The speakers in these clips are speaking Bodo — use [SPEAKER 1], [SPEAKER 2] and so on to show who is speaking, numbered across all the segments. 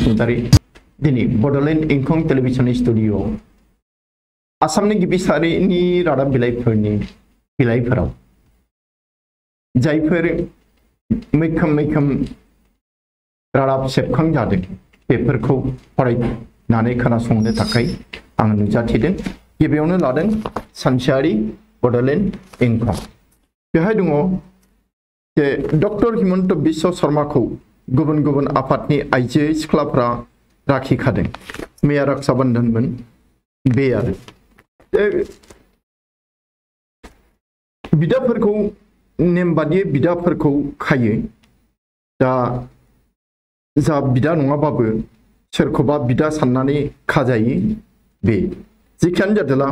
[SPEAKER 1] बसुमतारी दिनै बड'लेण्ड इंखं टेलिभिजन स्टुडिअ आसामनि गिबि सारिनि रादाब बिलाइफोराव जायफोर मैखोम रादाब सेबखांजादों बेफोरखौ फरायनानै खोनासंनो थाखाय आं नुजाथिदों। गिबियावनो लादों सानसेयारि बड'लेण्ड इंखं। बेहाय दङ जे डक्टर हिमन्त बिश्व शर्माखौ गुबुन आफादनि आइजो सिख्लाफ्रा राखिखादों। मैया रक्षा बन्धनमोन बे आरो बिदाफोरखौ नेम बादियै बिदाफोरखौ खायो। दा जा बिदा नङाबाबो सोरखौबा बिदा साननानै खाजायो। बे जेखियानो जादोला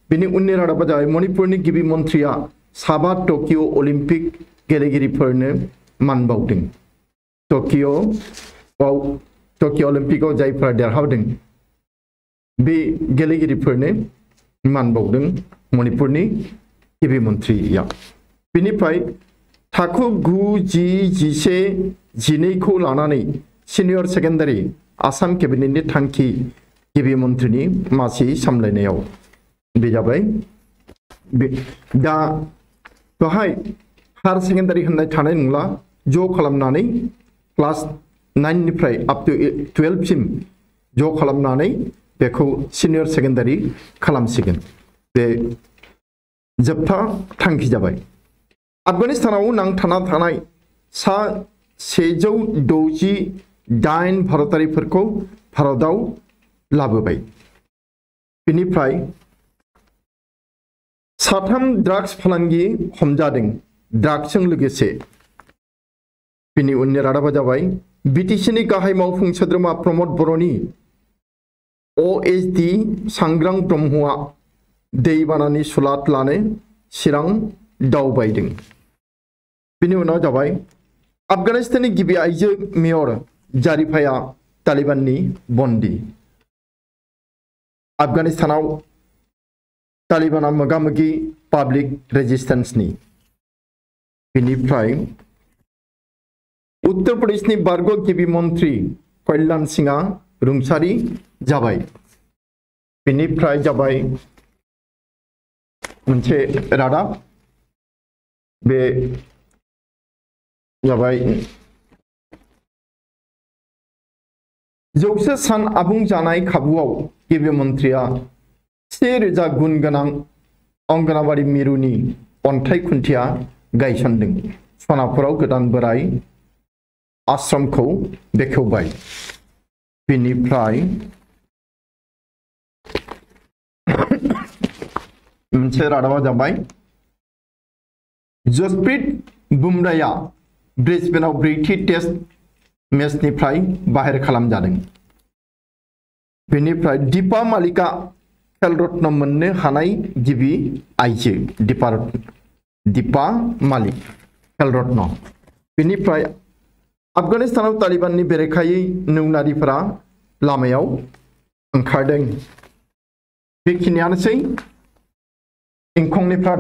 [SPEAKER 1] बेनि उननि रादाबा जाबाय मणिपुरनि गिबि मन्थ्रिया साबा टकिअ अलिम्पिक गेलेगिरिफोरनो मान बावदों। टकिअ अलिम्पिकआव जायफोरा देरहादों बे गेलेगिरिफोरनो मान बावदों मणिपुरनि गिबि मन्थ्रिया। बेनिफ्राय थाखो 9, 10, 11, 12 खौ लानानै सिनियर सेकेन्डारि आसाम केबिनेटनि थांखि गिबि मन्थ्रिनि मासि सामलायनायाव बे जाबाय। दा बेहाय हायर सेकेन्डारि होननाय थानाय नंला, ज' खालामनानै क्लास 9 निफ्राय अप टु 12 सिम ज' खालामनानै बेखौ सिनियर सेकेन्डारि खालामसिगोन। बे जोबथा थांखि जाबाय। आफगानिस्तानाव नांथाना थानाय सा 168 भारतारिफोरखौ भारताव लाबोबाय। बेनिफ्राय 3 ड्राग्स फालांगि हमजादों ड्राग्सजों लोगोसे। बिनि उननि रादाबा जाबाय बिटिसिनि गाहाय मावफुं सोद्रोमा प्रमद बर'नि OSD सांग्रां ब्रह्मआ दैबानानि सुलाद लानो चिरां दावबायदों। बिनि उनाव जाबाय आफगानिस्ताननि गिबि आइजो मेयर जारिफाया तालिबाननि बन्दी। आफगानिस्तानाव तालिबाना मोगा-मोगि पाब्लिक रेजिस्टेंसनि। बेनिफ्राय उत्तर प्रदेशनि बारग' गिबि मन्थ्रि कल्याण सिंहआ रुंसारि जाबाय। बेनिफ्राय जाबाय मोनसे रादाब, बे जाबाय 100 सान आबुं जानाय खाबुआव गिबि मन्थ्रिया 1000 गुन गोनां अंगनाबाड़ी मिरुनि अन्थाइ खुन्थिया गायसनदों। सनापुराव गोदान बोराय आश्रमखौ बेखेवबाय। बेनिफ्राय मोनसे रादाबा जाबाय जसप्रीत बुमराया ब्रिसबेनाव 4थि टेस्ट मेचनिफ्राय बाहेर खालामजादों। बेनिफ्राय दीपा मालिका खेल रत्न मोननो हानाय गिबि आइजो दीपा मालिक खेल रत्न। बेनिफ्राय आफगानिस्तानाव तालिबाननि बेरेखायै नौनारिफोरा लामायाव ओंखारदों। बेखिनियानोसै इंखंनिफ्राय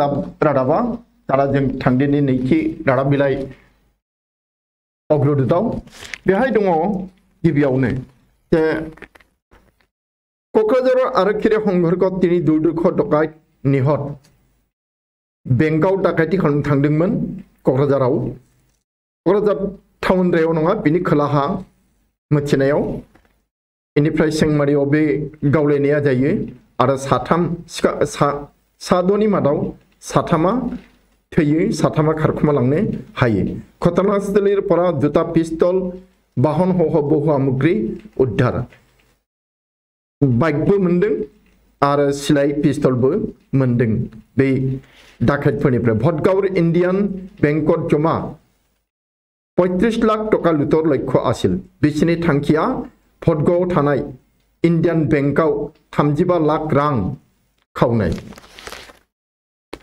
[SPEAKER 1] रादाबा। दाना जों थांदिनि नैथि रादाब बिलाइ अग्रदूतआव। बेहाय दङ गिबियावनो जे क'क्राझार आरक्षीनि संघर्षआव दिनै दुर्दर्श डकायत निहत बेंकआव डाकायति खालामनो थांदोंमोन क'क्राझाराव। क'क्राझार टाउनद्रायाव नङा, बिनि खोलाहा मिथिनायाव। बेनिफ्राय सेंमारियाव बे गावलायनाया जायो आरो साद'नि मादाव 3 थैयो, 3 खारखुमा लांनो हायो। घटनास्थलीरपरा जुटा पिस्तल बाहन सह बहु सामग्री उद्धार। बाइकबो मोनदों आरो सिलाइ पिस्तलबो मोनदों बे डाकायतफोरनिफ्राय। भटगांव इन्डियान बेंकआव जमा 35 लाख टका लुटर लक्ष्य आसिल। बिसोरनि थांखिया भटगांव थानाय इन्डियान बेंकआव 35 लाख रां खावनाय।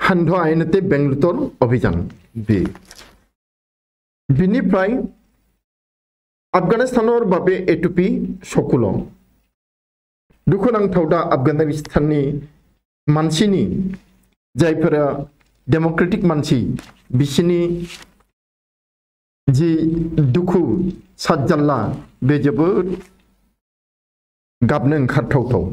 [SPEAKER 1] हान्ध आयेनते बेंक लुटर अभियान। बिनिफ्राय आफगानिस्तानर बाबे एटुपि सकुल। दुखुनांथाव दा आफगानिस्ताननि मानसिनि जायफोरा डेम'क्रेटिक मानसि बिसिनि जी दुखु साज्जाल्ला बे जोबोद गाबनो ओंखारथावथाव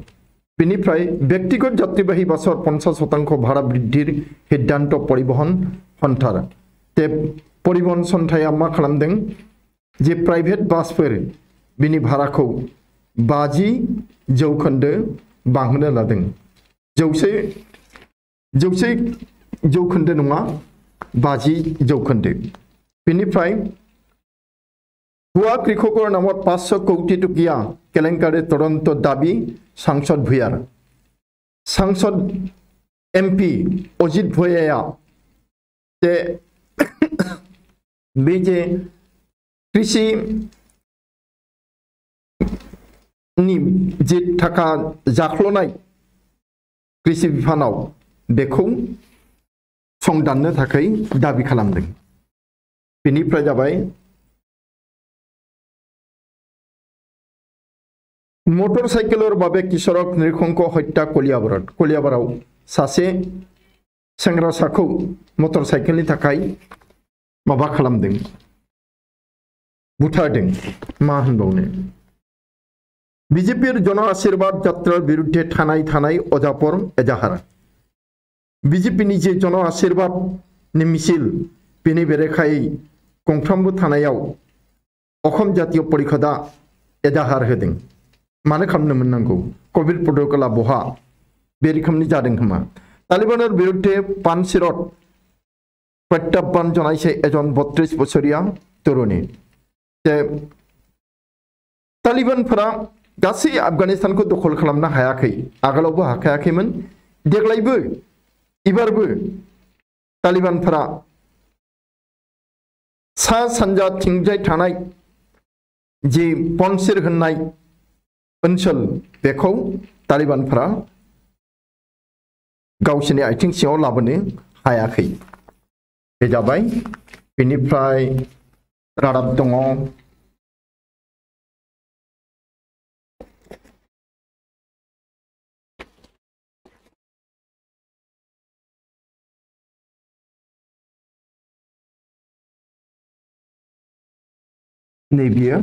[SPEAKER 1] बेनिफ्राय व्यक्तिगत यात्रीबाही बासर 50% भाड़ा बृद्धिर सिद्धांत परिवहन हन्थार ते परिवहन सन्थाया मा खालामदों जे प्राइवेट बासफोर बिनि भाड़ाखौ 50% बांहोनो लादों जौसे जौखोन्दो नङा 50%। बेनिफ्राय हुआ कृषकर नामत 500 कोटी टकिया केलेंकारि तदন্ত दाबी सांसद भुयार सांसद एमपी अजित भुयाया जे बेजे कृषि नि जे थाखा जाख्लनाय कृषि बिफानाव बेखौ संदाननो थाखाय दाबी खालामदों। बेनिफ्राय जाबाय मोटरसाइकेलर बाबे किशोरक निरखंख हत्या कलियाबराव सासे सेंग्रासाखौ मोटरसाइकेलनि थाखाय माबा खालामदों बुथारदों मा होनबावनो। बीजेपीर जन आशीर्वाद यात्रार बिरुद्धे थानाय अजापर एजाहार बीजेपीनि जे जन आशीर्वाद नि मिছিল बेनि बेरेखायै गंफ्रामबो थानायाव अखम जातीय परिषदा एजाहार होदों मानो खालामनो मोननांगौ कोविड प्रोटोकला बहा बे रोखोमनि जादों खोमा। तालिबानर बिरुद्धे पानसिरत प्रत्याह्बान जनायसे एजन 32 बोसोरिया तरुणी तालिबानफोरा गासै आफगानिस्तानखौ दखल खालामनो हायाखै आगोलावबो हाखायाखैमोन देग्लायबो इबारबो तालिबानफोरा सा सानजा थिंजाय थानाय जे पनसिर होननाय ओनसोल बेखौ तालिबानफोरा गावसोरनि आथिं सिङाव लाबोनो हायाखै बे जाबाय। बेनिफ्राय रादाब दङ नेबियो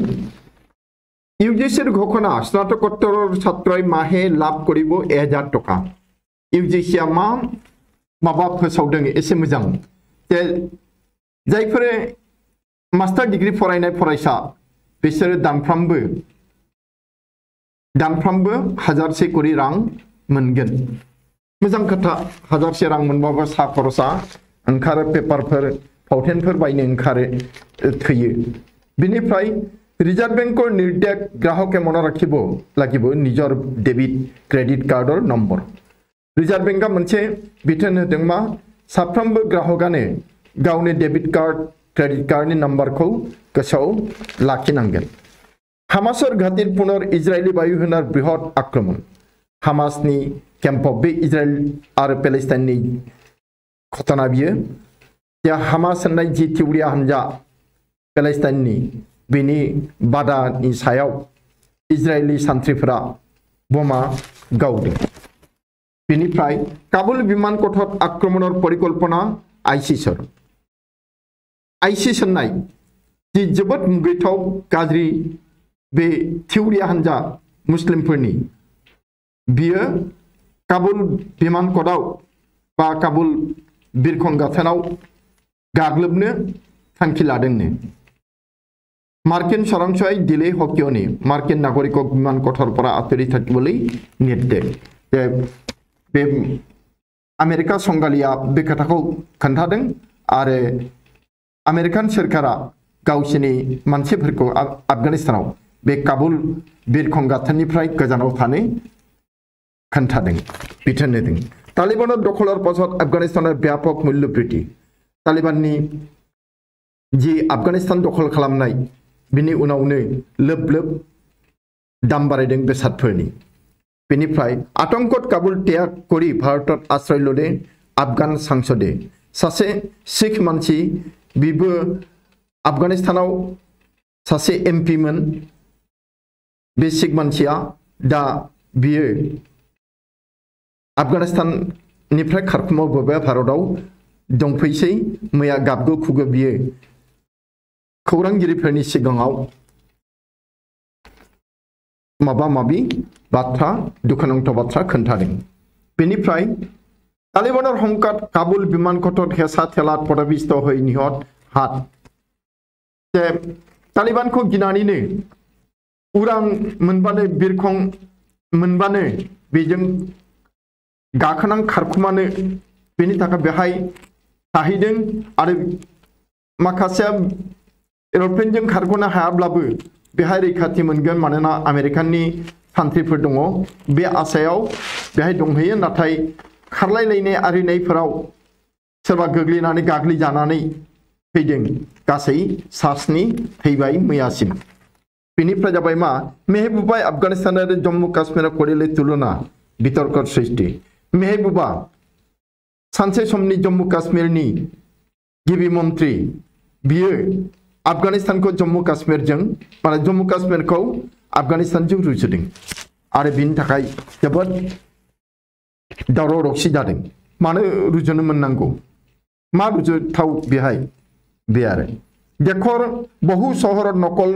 [SPEAKER 1] ইউজিসির ঘোষণা স্নাতকোত্তৰৰ ছাত্ৰই মাহে লাভ কৰিব 1000 টকা ইউজিসিয়া माबा फोसावदों एसे मोजां जे जायफोरा मास्टार डिग्री फरायनाय फरायसा बिसोर दानफ्रामबो 1000 करि रां मोनगोन मोजां खोथा 1000 रां मोनबाबो सा खरसा ओंखारो पेपारफोर फावथेनफोर बायनो ओंखारो थैयो। बिनिफ्राय रिजर्व बैंकर निर्देश ग्राहके मन राखिब निजर डेबिट क्रेडिट कार्डर नम्बर रिजर्व बैंकआ मोनसे बिथोन होदोंमा साफ्रोमबो ग्राहकानो गावनि डेबिट कार्ड क्रेडिट कार्डनि नम्बरखौ गोसोआव लाखिनांगोन। हामासर घाटिर पुनर इजरायली वायुसेनार बृहत आक्रमण हामासनि केम्पआव बे इजराइल आरो पेलेस्टाइननि घटना बियो हामास होननाय जि थिउरिया हानजा पेलेस्टाइननि बेनि बादानि सायाव इजरायली सान्थ्रिफोरा बमा गावदों। बेनिफ्राय काबुल विमान कठर आक्रमणर परिकल्पना आइसिसर होननाय जि जोबोद मुगैथाव गाज्रि बे थिउरिया हानजा मुस्लिमफोरनि बियो काबुल विमान कटआव बा काबुल बिरखं गाथोनाव गाग्लोबनो थांखि लादोंनो। मार्किन सरासनस्रायै दिले हकियनि मार्किन नागरिक विमान कठरफोरा आतरि थाकिबोलै निर्देश बे आमेरिका संगालिया बे खोथाखौ खोन्थादों आरो आमेरिकान सोरखारा गावसिनि मानसिफोरखौ आफगानिस्तानाव बे काबुल बिरखं गाथोननिफ्राय गोजानाव थानो खोन्थादों बिथोन होदों। तालिबानर दखलर पाছত आफगानिस्तानर व्यापक मूल्य बृद्धि तालिबाननि जि आफगानिस्तान दखल खालामनाय बिनि उनावनो लोब लोब दाम बारायदों बेसादफोरनि। बेनिफ्राय आतंकत काबुल त्याग करि भारतत आश्रय लदे आफगान सांसदे सासे सिख मानसि बिबो आफगानिस्तानाव सासे एमपि मोन बे सिख मानसिया दा बियो आफगानिस्ताननिफ्राय खारखुमाबोबाय भारतआव दंफैसै मैया गाबगो खुगो बियो खौरांगिरिफोरनि सिगाङाव माबा माबि बाथ्रा दुखुनांथाव बाथ्रा खोन्थादों बेनिफ्राय तालिबानर हंकात काबुल बिमान कटत हेसा थेलात पदाबिस्त हय निहत हात जे तालिबानखौ गिनानैनो उरां मोनबानो बिरखं मोनबानो बेजों गाखोनां खारखुमानो बेनि थाखाय बेहाय थाहैदों आरो माखासे एर'प्लेनजों खारग'नो हायाब्लाबो बेहाय रैखाथि मोनगोन मानोना आमेरिकानि सान्थ्रिफोर दङ बे आसायाव बेहाय दंहैयो नाथाय खारलायलायनाय आरिनायफोराव सोरबा गोग्लैनानै गाग्लिजानानै थैदों गासै सास्नि थैबाय मैयासिम बेनिफ्राय जाबाय मा मेहबूबा आफगानिस्तान आरो जम्मु काश्मीर करेले तुलना बितर्क सृष्टि मेहबूबा सानसे समनि जम्मु काश्मीरनि गिबि मन्त्रि बियो आफगानिस्तानखौ जम्मु काश्मीरजों माने जम्मु काश्मीरखौ आफगानिस्तानजों रुजुदों आरो बिनि थाखाय जोबोद दावराव दावसि जादों मानो रुजुनो मोननांगौ मा रुजुथाव बेहाय बे आरो देखर बहु सहर नकल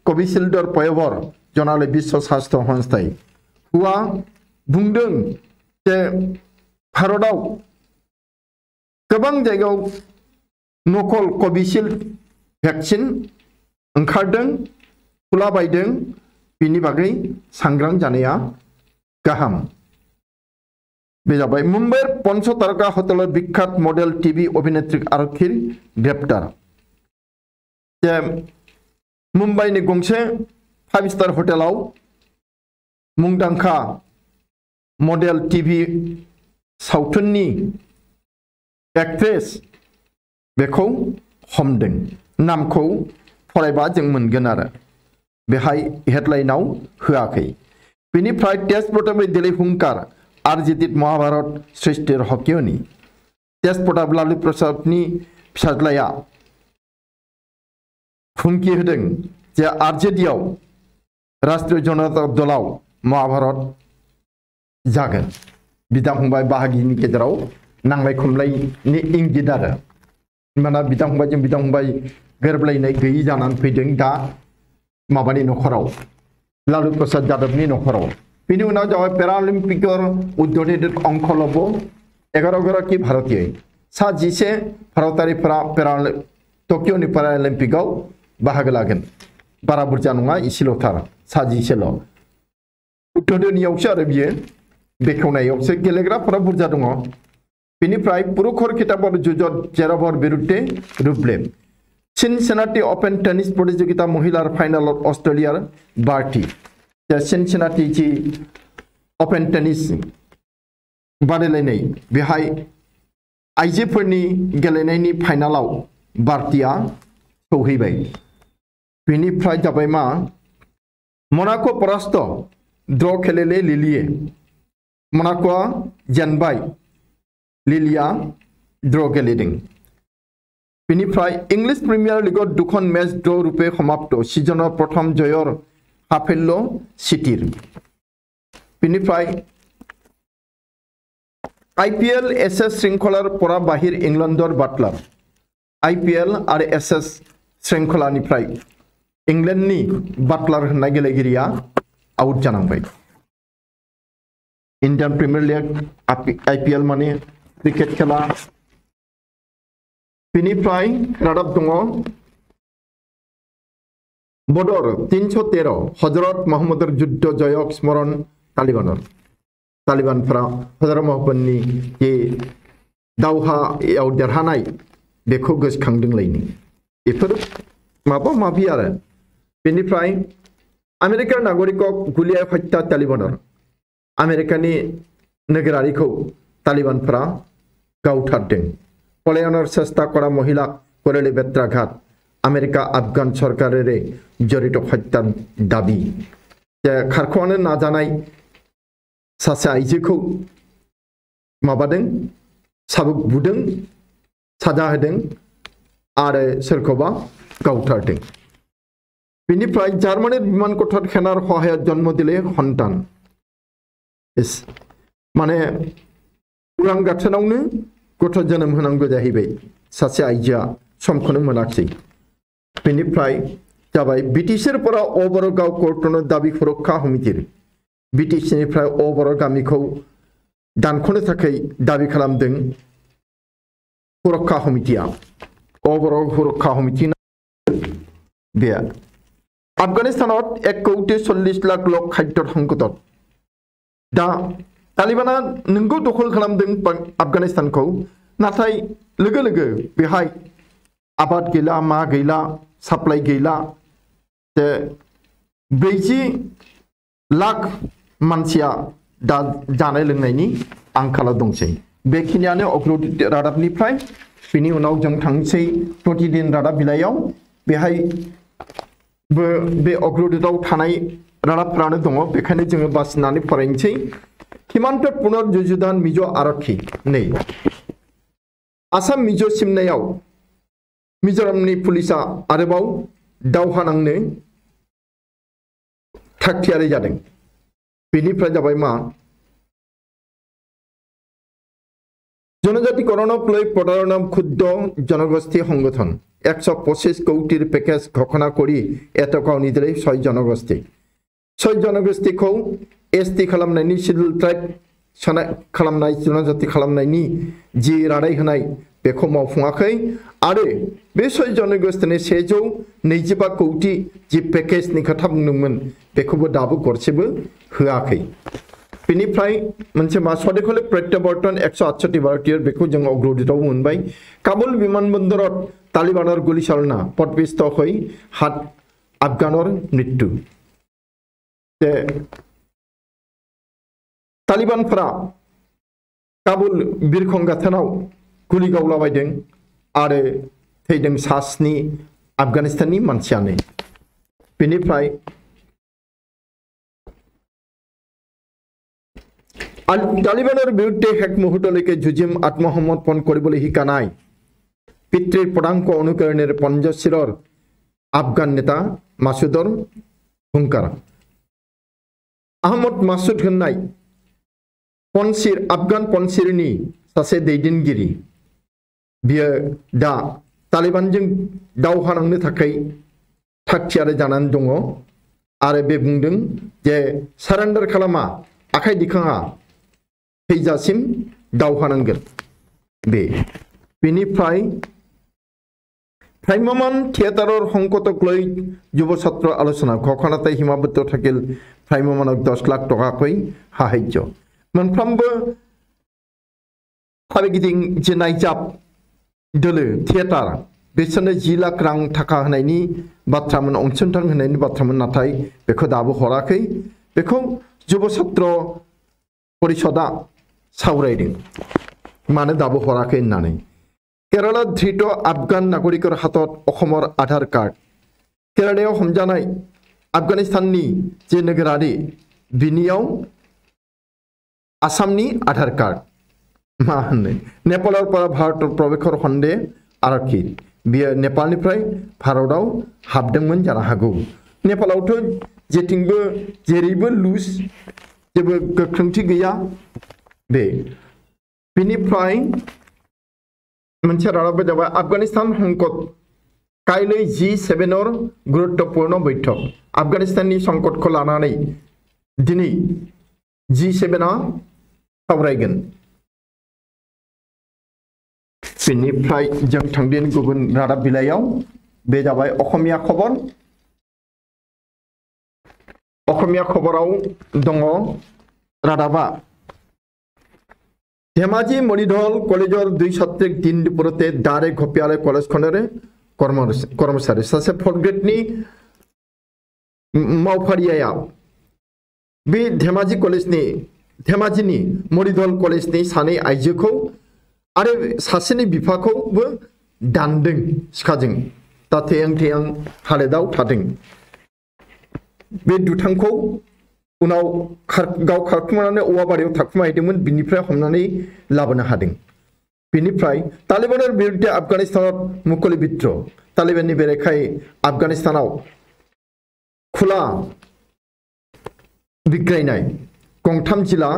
[SPEAKER 1] कविशिल्डर पयबर जनाले विश्व स्वास्थ्य संस्थाय हुआ बुंदों जे भारताव गोबां जायगायाव नकल कविशिल्ड भेक्सिन ओंखारदों खुलाबायदों बिनि बागै सांग्रां जानाया गाहाम बे जाबाय मुम्बाइर पंचतारका हटेल विख्यात मडेल टीवी अभिनेत्री आरक्षीर ग्रेप्तार जे मुम्बाइनि गंसे 5 स्टार हटेलाव मुंदांखा मडेल टीवी सावथुननि एक्ट्रेस बेखौ हमदों नामखौ फरायबा जों मोनगोन आरो बेहाय हेडलाइनाव होआखै बेनिफ्राय टेस्ट प्रताप दिल्ली हुंकार आरजिदित महाभारत सृष्टि रहस्यनि टेस्ट प्रताप लालु प्रसादनि फिसाज्लाया हुमखि होदों जे आरजेडीआव राष्ट्रीय जनता दलाव महाभारत जागोन बिदा फंबाय बाहागिनि गेजेराव नांलाय खमलायनि इंगित आरो माना बिदा फंबाय गोरोबलायनाय गैयि जानानै फैदों दा माबानि नखराव लालु प्रसाद यादवनि नखराव बिनि उनाव जाबाय पेरालिम्पिकर उद्घाटित अंकलब 11 गराखि भारतीय सा 11 भारतारिफोरा टकिअनि पेरालिम्पिकआव बाहागो लागोन बारा बुरजा नङा इसेल'थार सा 11ल' उद्घाटननियावसो आरो बियो बेखेवनायावसो गेलेग्राफोरा बुरजा दङ बेनिफ्राय पुरुषर खिताबर जुजत जेरावर बिरुद्धे रुब्लेब सिनसिनाटी ओपन टेनिस प्रतियोगिता महिलार फाइनल अस्ट्रेलियार बार्टी सिनसिनाटी जी ओपन टेनिस बादायलायनाय बेहाय आइजोफोरनि गेलेनायनि फाइनालाव बार्टीया सौहैबाय बेनिफ्राय जाबाय मा मोनाको परास्त ड्र खेलेले लिलिए मोनाकोआ जेनबाय लिलिया ड्र गेलेदों बेनिफ्राय इंलिश प्रिमियर लीगत दुखन मैच ड्र रूपे समाप्त सीजनर प्रथम जयर हाफेल्लो सिटीर बेनिफ्राय आईपीएल एसएस श्रृंखलार परा बाहिर इंग्लैंडर बाटलार आईपीएल और एसएस श्रृंखलानिफ्राय इंग्लैंडनि बाटलार होननाय गेलेगिरिया आउट जानांबाय इंडियन प्रिमियर लीग आईपीएल माने क्रिकेट खेला बेनिफ्राय रादाब दङ बदर 313 हजरत मोहम्मदर युद्ध जयक स्मरण तालिबानफोरा हजरत मोहम्मदनि जे दावहायाव देरहानाय बेखौ गोसोखांदोंलायनो बेफोर माबा माबि आरो बेनिफ्राय आमेरिकान नागरिकक गुलियाव हत्या तालिबानर आमेरिकानि नोगोरारिखौ तालिबानफोरा गावथारदों पलायनर चेष्टा करा महिला करेले बेत्राघात आमेरिका आफगान सरकारेरे जड़ित हत्यार दाबी खारख'नो नाजानाय सासे आइजोखौ माबादों साबुक बुदों साजा होदों आरो सोरखौबा गावथारदों बेनिफ्राय जार्मानि बिमान कटत खेनार सहायत जन्म दिले सन्तान माने उरां गाथोनावनो गथ' जोनोम होनांगौ जाहैबाय सासे आइजोआ समखौनो मोनाखिसै बेनिफ्राय जाबाय ब्रिटिशफोरा अबर गाव कर्टन दाबि सुरक्षा समितिर ब्रिटिशनिफ्राय अबर गामिखौ दानख'नो थाखाय दाबि खालामदों सुरक्षा समितिया अबर सुरक्षा समिति बे আফগানিস্তানত 1,40,00,000 লোক খাদ্যৰ সংকটত दा तालिबाना नंगौ दखल खालामदों आफगानिस्तानखौ नाथाय लोगो लोगो बेहाय आबाद गैला मा गैला साप्लाइ गैला जे 40 लाख मानसिया दा जानाय लोंनायनि आंखालाव दंसै बेखिनियानो अग्रदूत रादाबनिफ्राय बिनि उनाव जों थांसै प्रतिदिन रादाब बिलाइयाव बेहाय बे अग्रदूतआव थानाय रादाबफ्रानो दङ बेखायनो जोङो बासिनानै फरायनोसै हिमान्त पुनर्जुजुदान मिजो आरक्षी नै आसाम मिजो सिमनायाव मिजोरामनि पुलिसा आरोबाव दावहा नांनो थागथियारि जादों बेनिफ्राय जाबाय मा জনজাতিকৰণক লৈ প্ৰতাৰণা ক্ষুদ্ৰ জনগোষ্ঠী সংগঠন 125 কোটিৰ পেকেজ ঘোষণা কৰি এটকাও নিদিলে 6 জনগোষ্ঠী 6 জনগোষ্ঠীखौ एसटी खालामनायनि शिड्यूल ट्राइब खालामनाय जनजाति खालामनायनि जि रादाय होनाय बेखौ मावफुङाखै आरो बे 6 जनगोष्ठीनि 125 कोटी जि पेकेजनि खोथा बुंदोंमोन बेखौबो दाबो गरसेबो होआखै बेनिफ्राय मोनसे मा सदेखले प्रत्यावर्तन 168 भारतीय बेखौ जों अग्रदूतआव मोनबाय काबुल विमानबन्दरत तालिबाনৰ गुलिचालना पदपिष्ट হৈ 7 আফগানৰ मृत्यु तालिबानफोरा काबुल बिरखं गाथोनाव गुलि गावलाबायदों आरो थैदों 7 आफगानिस्ताननि मानसियानो बेनिफ्राय तालिबाনৰ বিৰুদ্ধে হেক মুহূৰ্তলৈকে যুঁজিম আত্মসমৰ্পণ কৰিবলৈ শিকা নাই পিতৃৰ পদাঙ্ক অনুকৰণেৰে পঞ্জশিৰৰ আফগান নেতা মাসুদৰ হুংকাৰ আহমদ মাসুদ होननाय पनसिर आफगान पनसिरनि सासे दैदेनगिरि बियो दा तालिबानजों दावहा नांनो थाखाय थागथियारि जानानै दङ आरो बे बुंदों जे सारेन्डार खालामा आखाइ दिखाङा थैजासिम दावहा नांगोन बेनिफ्राय ভ্ৰাম্যমান থিয়েটাৰৰ সংকটক লৈ যুৱ ছাত্ৰ আলোচনা ঘোষণাতে সীমাবদ্ধ থাকিল ভ্ৰাম্যমানক 10 লাখ টকাকৈ সাহায্য मोनफ्रोमबो फारिगिदिं जे नायजाब दोलो थिएटार बिसोरनो 10 लाख रां थाखा होनायनि बाथ्रामोन अनसुंथाइ होनायनि बाथ्रामोन नाथाय बेखौ दाबो हराखै बेखौ जुब छात्र परिषदा सावरायदों मानो दाबो हराखै होननानै केराला धृत आफगान नागरिकर हातत अखमर आधार कार्ड केरालायाव हमजानाय आफगानिस्ताननि जे नोगोरारि बिनियाव आसामनि आधार कार्ड मा होनो नेपालाव भारत प्रवेशर सन्देह आरक्षी बियो नेपालनिफ्राय भारताव हाबदोंमोन जानो हागौ नेपालावथ' जेथिंबो जेरैबो लुज जेबो गोख्रोंथि गैया बेनिफ्राय मोनसे रादाबा जाबाय आफगानिस्तान संकट काइलै G7 गुरुत्वपूर्ण बैठक आफगानिस्ताननि संकटखौ लानानै दिनै G7 सावरायगोन बेनिफ्राय जों थांदिन गुबुन रादाब बिलाइयाव बे जाबाय असमिया खबराव दङ रादाबा धेमाजी मणिधल कलेजर 2 छात्रक दिन दुपरते दारे घपियाले कलेज खनेरे कर्मचारी सासे 4th ग्रेडनि मावफारिया बे धेमाजिनि मणिधल कलेजनि सानै आइजोखौ आरो सासेनि बिफाखौबो दानदों सिखाजों दा थेयां हालोदाव थादों बे दुथांखौ उनाव गाव खारखुमानानै औवाबारियाव थाखुमाहैदोंमोन बिनिफ्राय हमनानै लाबोनो हादों बेनिफ्राय तालिबाननि बिरुद्धे आफगानिस्तानाव मुखलि बिद्रह तालिबाननि बेरेखायै आफगानिस्तानाव खुला बिग्रायनाय गंथाम जिल्ला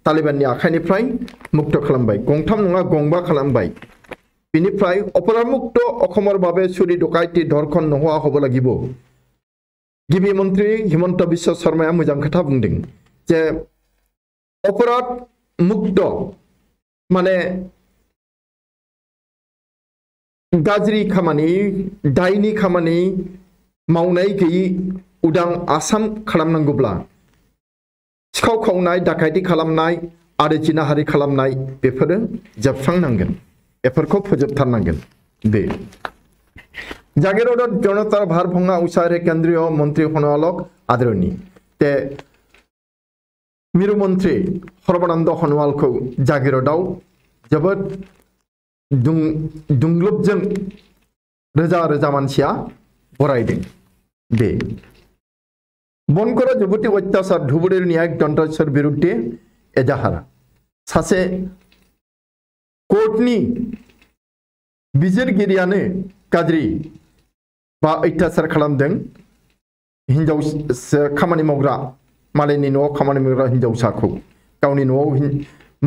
[SPEAKER 1] तालिबाननि आखाइनिफ्राय मुक्त खालामबाय गंथाम नङा गंबा खालामबाय बेनिफ्राय अपराध मुक्त अखমৰ বাবে চুৰি ডকাইতি ধৰ্ষণ নোহোৱা হ'ব লাগিব गिबि मन्त्रि हिमन्त बिश्व शर्माया मोजां खोथा बुंदों जे अपराध मुक्त माने गाज्रि खामानि दायनि खामानि मावनाय गैयि उदां आसाम खालामनांगौब्ला सिखाव खावनाय दाखायथि खालामनाय आरो जिनाहारि खालामनाय बेफोरो जोबस्रांनांगोन बेफोरखौ फोजोबथारनांगोन बे जागिरदत जनतार भारभंगा उसारे केन्द्रीय मन्त्रि हनवालक आदरणी ते मिरु मन्त्रि सर्बानन्द हनवालखौ जागिरदआव जोबोद दुंग्लुबजों रोजा रोजा मानसिया बरायदों बे बनकरा जुबुति अत्याचार धुबुरीर न्यायिक दन्डाधीशर बिरुद्धे एजाहार सासे कोर्टनि बिजिरगिरियानो गाज्रि बा अत्याचार खालामदों हिनजाव खामानि मावग्रा मालायनि न'आव खामानि मावग्रा हिनजावसाखौ गावनि न'आव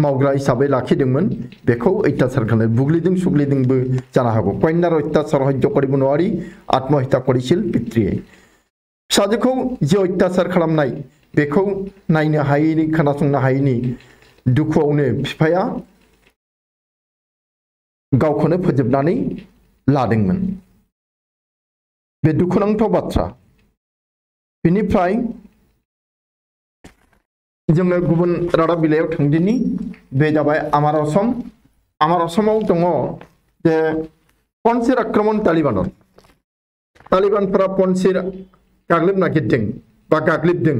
[SPEAKER 1] मावग्रा हिसाबै लाखिदोंमोन बेखौ अत्याचार खालामनाय बुग्लिदों सुग्लिदोंबो जानो हागौ कन्यार अत्याचार हत्या करिब नवारि आत्महत्या करिसिल पितृए फिसाजोखौ जे अत्याचार खालामनाय बेखौ नायनो हायैनि खोनासंनो हायैनि दुखुआवनो बिफाया गावखौनो फोजोबनानै लादोंमोन बे दुखुनांथाव बाथ्रा बेनिफ्राय जोङो गुबुन रादाब बिलाइयाव थांदिनि बे जाबाय आमार असमाव दङ जे पन्सिर आक्रमण तालिबानफोरा पन्सिर गाग्लोब नागिरदों बा गाग्लोबदों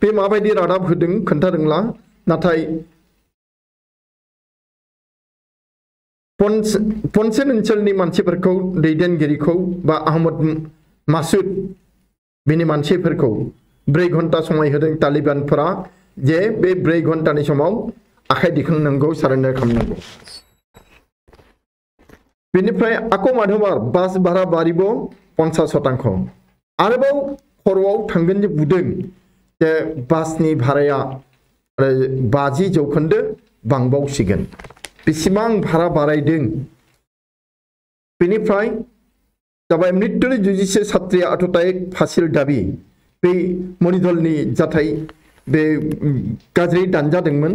[SPEAKER 1] बे माबायदि रादाब होदों खोन्थादोंला नाथाय पन्सिर ओनसोलनि मानसिफोरखौ दैदेनगिरिखौ बा आहमद मासुद बिनि मानसिफोरखौ 4 घन्टा समय होदों तालिबानफोरा जे बे 4 घन्टानि समाव आखाइ दिखांनांगौ सारेन्डार खालामनांगौ बेनिफ्राय आक माधबार बास भारा बारिब 50% आरोबाव खर'आव थांगोन जे बुदों जे बासनि भाराया 50% बांबावसिगोन बेसेबां भारा बारायदों बेनिफ्राय जाबाय मृत्युनि जुजिसे सात्रिया आततायिक फासिल दाबि बे मणिदलनि जाथाय बे गाज्रि दानजादोंमोन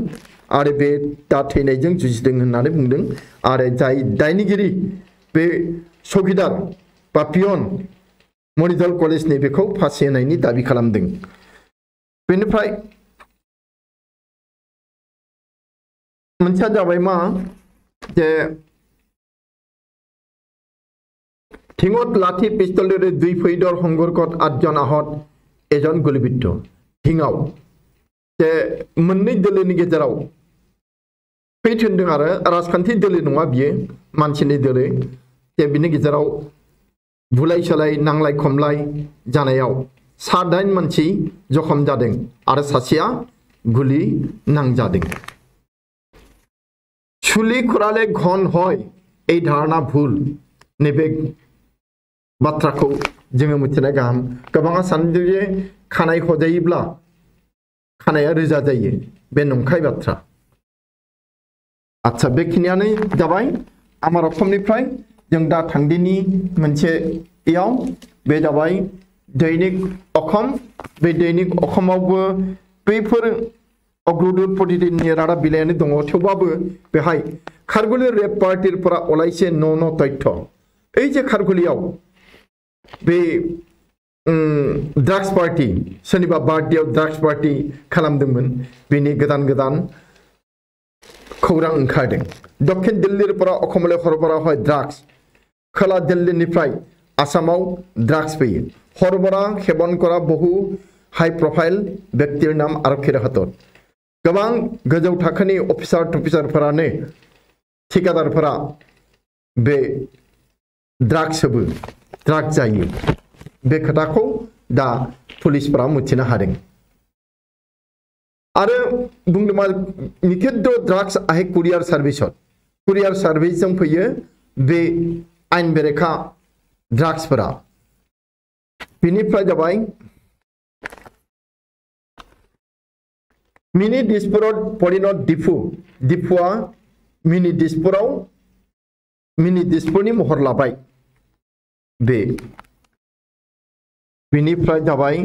[SPEAKER 1] आरो बे दाथैनायजों जुजिदों होननानै बुंदों आरो जाय दायनिगिरि बे सौगिदार बा पियन मणिदल कलेजनि बेखौ फासि होनायनि दाबि खालामदों बेनिफ्राय मोनसेया जाबाय मा जे ठिङत लाठी पिस्तलेरे 2 फैदर हंगरकत 8 जन आहत एजन गुलिबिद्ध ठिङाव जे मोननै दोलोनि गेजेराव फैद होनदों आरो राजखान्थि दोलो नङा बियो मानसिनि दोलो जे बिनि गेजेराव बुलाय सोलाय नांलाय खमलाय जानायाव 7 मानसि जखम जादों आरो सासेया गुलि नांजादों चुली खुराले घन হয় এই ধারণা ভুল नैबे बाथ्राखौ जोङो मिथिनाय गाहाम गोबाङा सानदों जे खानाय हजायोब्ला खानाया रोजा जायो बे नंखाय बाथ्रा आच्छा बेखिनियानो जाबाय आमार असमनिफ्राय जों दा थांदिनि मोनसे इयाव बे जाबाय दैनिक अखम बे दैनिक अखमावबो बैफोर अग्रदूत प्रतिदिननि रादाब बिलाइयानो दङ थेवबाबो बेहाय खारगुलि रेप पार्टिफोरा अलायसे न' तथ्य এই যে खारगुलियाव बे ड्राग्स पार्टी सोरनिबा बार्थडेयाव ड्राग्स पार्टी खालामदोंमोन बेनि गोदान गोदान खौरां ओंखारदों दक्षिण दिल्लीनिफ्राय अखमले हरबरा হয় ड्राग्स खोला दिल्लीनिफ्राय आसामाव ड्राग्स फैयो हरबरा सेबन करा बहु हाई प्रफाइल व्यक्तिर नाम आरक्षीर हातत गोबां गोजौ थाखोनि अफिसार टफिसारफोरानो ठिकादारफोरा बे ड्राग्स होबो ड्राग्स जायो बे खोथाखौ दा पुलिसफोरा मिथिनो हादों आरो बुंदोंमा निखिद्ध ड्राग्स आहे कुरियार सार्भिसजों फैयो बे आइन बेरेखा ड्राग्सफोरा बेनिफ्राय जाबाय मिनि दिसपुराव परिणत दिफुआ मिनि दिसपुरनि महर लाबाय बे बिनिफ्राय जाबाय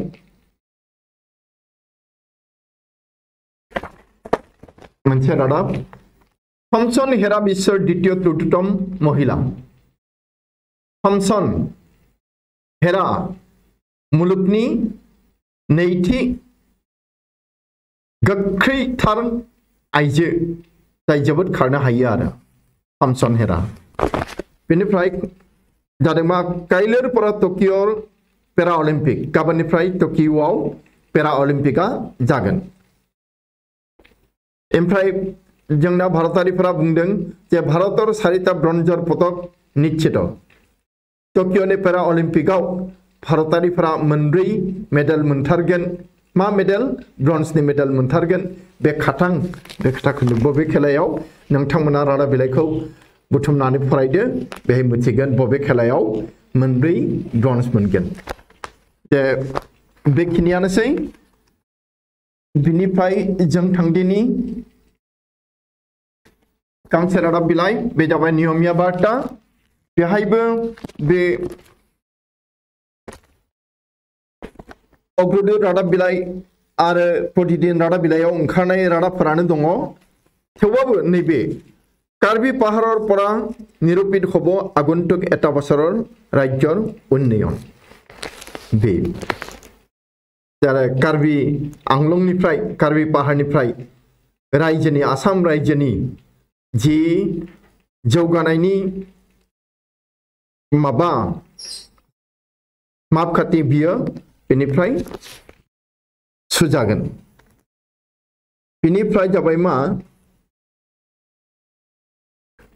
[SPEAKER 1] मोनसे रादाब थमसन हेरा बिश्वर द्वितीय त्रैतोतम महिला थमसन हेरा मुलुगनि नैथि गोख्रैथार आइजो जाय जोबोद खारनो हायो आरो थमसन हेरा बेनिफ्राय जादों मा काइलरफोरा टकिअ पेरा अलिम्पिक गाबोननिफ्राय टकिअआव पेरा अलिम्पिकआ जागोन ओमफ्राय जोंना भारतारिफोरा बुंदों जे भारतर 4टा ब्रन्जर पदक निश्चित टकिअनि पेरा अलिम्पिकआव भारतारिफोरा 4 मेडेल मोनथारगोन मा मेडेल ब्रन्जनि मेडेल मोनथारगोन बे खोथाखौ बबे खेलायाव नोंथांमोना रादाब बिलाइखौ बुथुमनानै फरायदो बेहाय मिथिगोन बबे खेलायाव 4 ब्रन्ज मोनगोन जे बेखिनियानोसै बिनिफ्राय जों थांदिनि गांसे रादाब बिलाइ बे जाबाय नियमिया बार्ता बेहायबो बे अग्रदूत रादाब बिलाइ आरो प्रतिदिन रादाब बिलाइयाव ओंखारनाय रादाबफोरानो दङ थेवबाबो नैबे कार्बि पाहाৰৰ পৰা निरूपित হ'ব आगन्तुक এটা বছৰৰ ৰাজ্যৰ উন্নয়ন बे जारा कार्बि आंलंनिफ्राय कार्बि पाहारनिफ्राय रायजोनि आसाम रायजोनि जि जौगानायनि मापखान्थि बियो बेनिफ्राय सुजागोन बेनिफ्राय जाबाय मा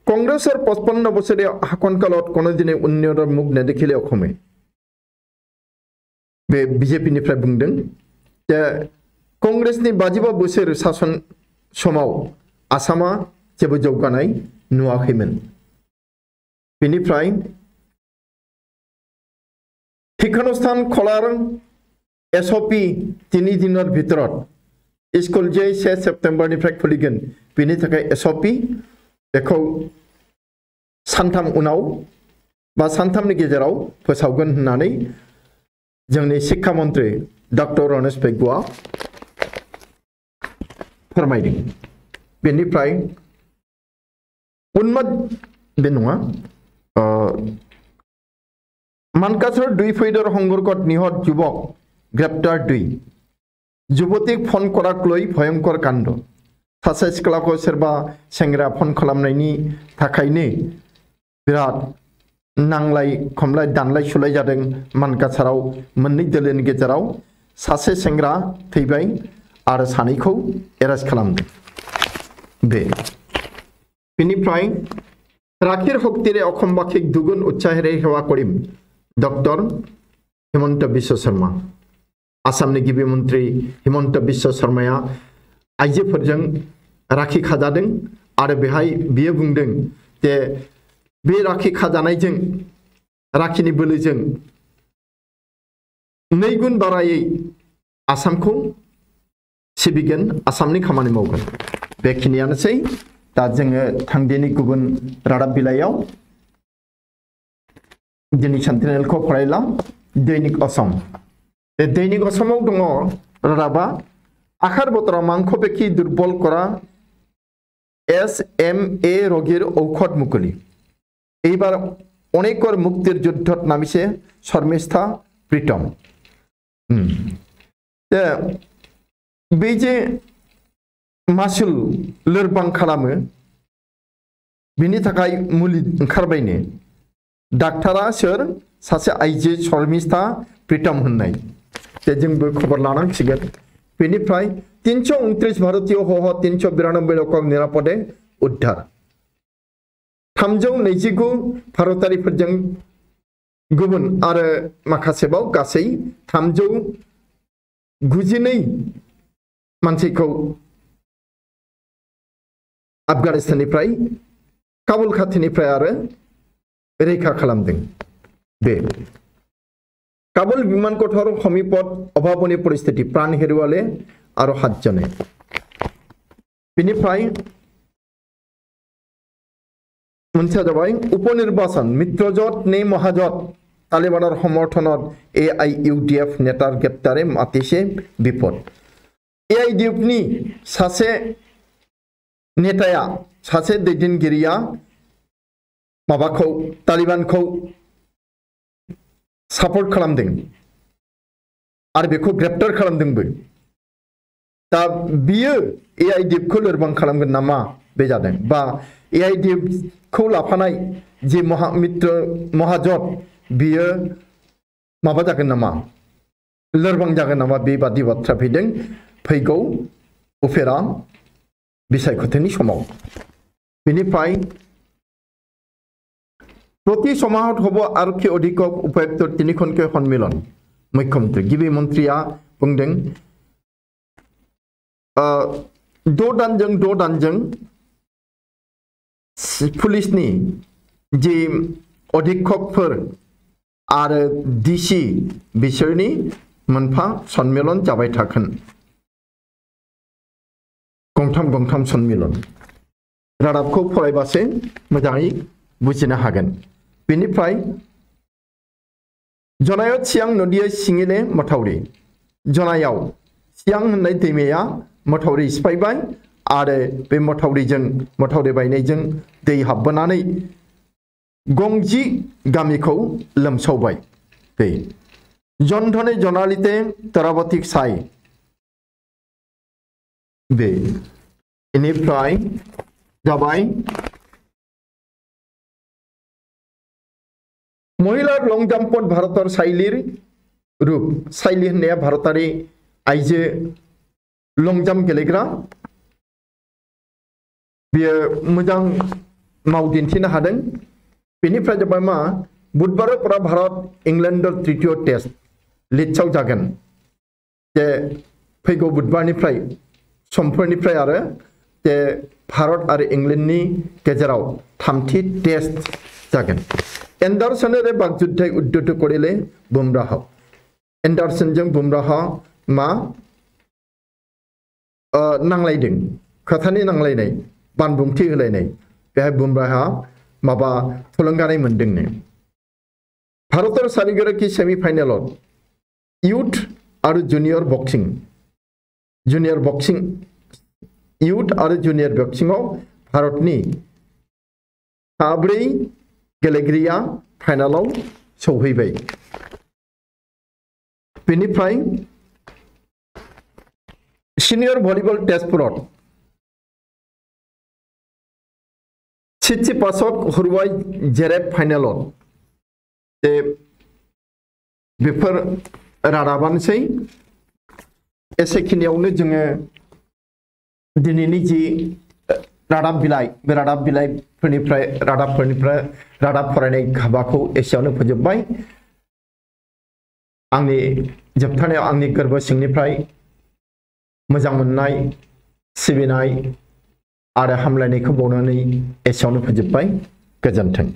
[SPEAKER 1] কংগ্রেসের 55 বছৰীয়া শাসনকালত কোনোদিনে উন্নয়নৰ মুখ নেদেখিলে অসমে बे বিজেপিनिफ्राय बुंदों যে কংগ্রেসनि 52 बोसोर शासन समाव आसामा जेबो जौगानाय नुवाखैमोन बेनिफ्राय শিক্ষানুষ্ঠান খোলাৰ एसओपि 3 दिনৰ ভিতৰত स्कुल जे 1 सेप्टेम्बरनिफ्राय खुलिगोन बेनि थाखाय एसओपि बेखौ सानथाम उनाव बा सानथामनि गेजेराव फोसावगोन होननानै जोंनि शिक्षा मन्त्री डक्टर रमेश बेगुआ फोरमायदों बेनिफ्राय उन्मत बे नङा मानकासर 2 फैदर সংঘৰ্ষত নিহত যুৱক গ্ৰেপ্তাৰ 2 যুৱতীক ফোন কৰাক লৈ ভয়ংকৰ কাণ্ড सासे सिख्लाखौ सोरबा सेंग्रा फन खालामनायनि थाखायनो बिराद नांलाय खमलाय दानलाय सुलाय जादों मानकासाराव मोननै दोलोनि गेजेराव सासे सेंग्रा थैबाय आरो सानैखौ एरेस्ट खालामदों बे बेनिफ्राय राखिर शक्तिरे अखमबाखिक दुगुन उत्साहेरे सेवा करिम डक्टर हिमन्त बिश्व शर्मा आसामनि गिबि मन्त्री हिमन्त बिश्व शर्माया आइजोफोरजों राखि खाजादों आरो बेहाय बियो बुंदों जे बे राखि खाजानायजों राखिनि बोलोजों 2 गुन बारायै आसामखौ सिबिगोन आसामनि खामानि मावगोन बेखिनियानोसै दा जोङो थांदिनि गुबुन रादाब बिलाइयाव दिनै सेन्टिनेलखौ फरायलाम दैनिक असम बे दैनिक असमाव दङ रादाबा आखार बोथोराव मांखपेखी दुर्बल करा SMA रोगीर औषध मुकुली এইবার অনেকর মুক্তির যুদ্ধত নামিছে শর্মিষ্ঠা প্রীতম बे जे मासुल लोरबां खालामो बिनि थाखाय मुलि ओंखारबायनो डाक्टारा सोर सासे आइजो शर्मिष्ठा प्रीतम होननाय जे जोंबो खबर लानांसिगोन बेनिफ्राय 329 भारतीय हह 392 लोक निरापदे उद्धार 329 भारतारिफोरजों गुबुन आरो माखासेबाव गासै 392 मानसिखौ आफगानिस्ताननिफ्राय काबुल खाथिनिफ्राय आरो रैखा खालामदों बे काबुल विमानकटर समीपत अभाबनी परिस्थिति प्राण हेरुवाले और 7 जने बेनिफ्राय मोनसेया जाबाय उपनिर्वाचन मित्रजोट ने महाजोट तालिबानर समर्थनत AIUDF नेतार ग्रेप्तारे मातिसे बिपद AIUDF नि सासे नेताया सासे दैदेनगिरिया माबाखौ तालिबानखौ सापर्ट खालामदों आरो बेखौ ग्रेप्तार खालामदोंबो दा बियो AIUDF खौ लोरबां खालामगोन नामा बे जादों बा AIUDF खौ लाफानाय जे महामित्र महाजोत बियो माबा जागोन नामा लोरबां जागोन नामा बेबादि बाथ्रा फैदों फैगौ उफेरा बिसायख'थिनि समाव बेनिफ्राय प्रति समाहत हब आरक्षी अधीक्षक उपायुक्त तिनिखनके सन्मिलन मुख्यमंत्री गिबि मन्त्रिया बुंदों 6 दानजों पुलिसनि जे अधीक्षकफोर आरो DC बिसोरनि मोनफा सन्मिलन जाबाय थागोन गंथाम सन्मिलन रादाबखौ फरायबासो मोजाङै बुजिनो हागोन बेनिफ्राय जनायाव सियां नदिया सिङिले माथावरि जनायाव सियां होननाय दैमाया माथावरि सिफायबाय आरो बे माथावरि बायनायजों दै हाबबोनानै गंजि गामिखौ लोमसावबाय बे जनधने जनालिते तराबतिक साइ बे इनिफ्राय जाबाय महिला लं जाम्पत भारतर साइलिर रूप साइलि होननाया भारतारि आइजो लं जाम्प गेलेग्रा बियो मोजां माव दिन्थिनो हादों बेनिफ्राय जाबाय मा बुधबाराव परा भारत इंलेन्डर तृतीय टेस्ट लिड्सआव जागोन जे फैगौ बुधबारनिफ्राय समफोरनिफ्राय आरो जे भारत आरो इंलेन्डनि गेजेराव थामथि टेस्ट जागोन एन्डारसनरे बागजुद्धाय उद्युत करिले बुमराह एन्डारसनजों बुमराह मा नांलायदों खोथानि नांलायनाय बानबुंथि होलायनाय बेहाय बुमराहा माबा थुलुंगानाय मोनदोंनो भारतर सारिगोरखि सेमिफाइनालाव यूथ आरो जूनियर बक्सिं यूथ आरो जूनियर बक्सिंआव भारतनि 4 गेलेगिरिया फाइनालाव सौहैबाय बेनिफ्राय सिनियर भलिबल टेस्टफोराव सिटसिपासक हरवाय जेरेब फाइनालाव जे बेफोर रादाबानोसै एसेखिनियावनो जोङो दिनैनि जि रादाब फरायनाय हाबाखौ एसेयावनो फोजोबबाय आंनि जोबथारनायाव आंनि गोरबो सिंनिफ्राय मोजां मोननाय सिबिनाय आरो हामलायनायखौ बावनानै एसेयावनो फोजोबबाय गोजोन्थों।